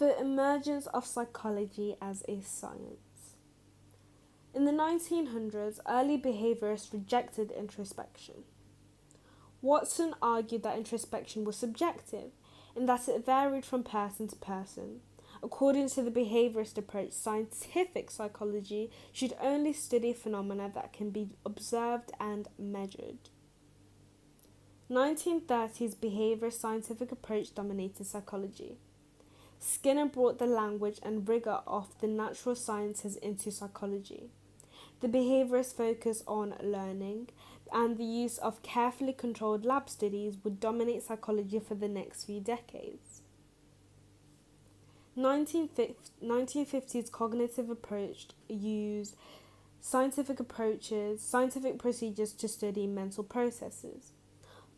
The emergence of psychology as a science. In the 1900s, early behaviorists rejected introspection. Watson argued that introspection was subjective, in that it varied from person to person. According to the behaviorist approach, scientific psychology should only study phenomena that can be observed and measured. 1930s behaviorist scientific approach dominated psychology. Skinner brought the language and rigor of the natural sciences into psychology. The behaviorists focus on learning, and the use of carefully controlled lab studies would dominate psychology for the next few decades. 1950s cognitive approach used scientific procedures to study mental processes.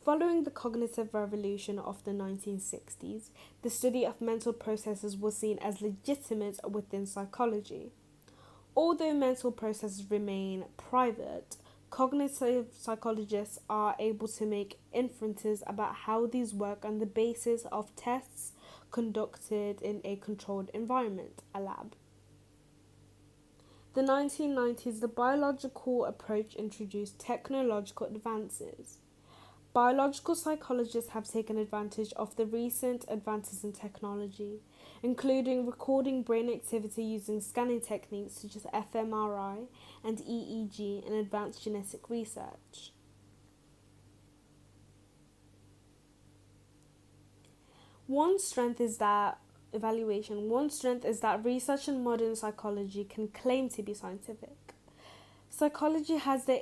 Following the cognitive revolution of the 1960s, the study of mental processes was seen as legitimate within psychology. Although mental processes remain private, cognitive psychologists are able to make inferences about how these work on the basis of tests conducted in a controlled environment, a lab. The 1990s, the biological approach introduced technological advances. Biological psychologists have taken advantage of the recent advances in technology, including recording brain activity using scanning techniques such as fMRI and EEG in advanced genetic research. One strength is that research in modern psychology can claim to be scientific. Psychology has the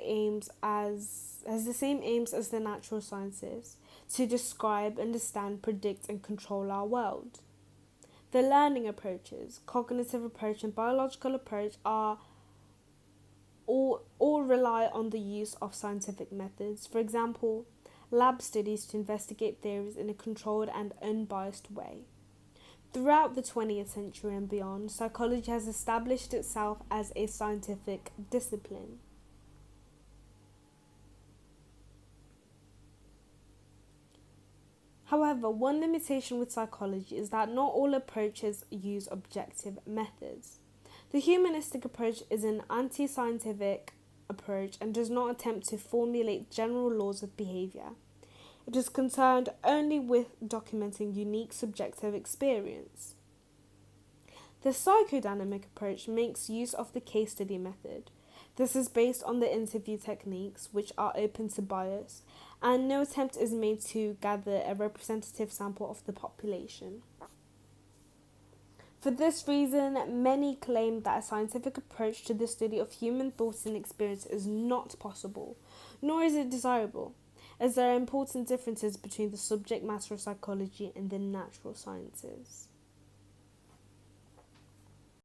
same aims as the natural sciences: to describe, understand, predict, and control our world. The learning approaches, cognitive approach and biological approach, are all rely on the use of scientific methods. For example, lab studies to investigate theories in a controlled and unbiased way. Throughout the 20th century and beyond, psychology has established itself as a scientific discipline. However, one limitation with psychology is that not all approaches use objective methods. The humanistic approach is an anti-scientific approach and does not attempt to formulate general laws of behavior. It is concerned only with documenting unique subjective experience. The psychodynamic approach makes use of the case study method. This is based on the interview techniques, which are open to bias, and no attempt is made to gather a representative sample of the population. For this reason, many claim that a scientific approach to the study of human thoughts and experience is not possible, nor is it desirable, as there are important differences between the subject matter of psychology and the natural sciences.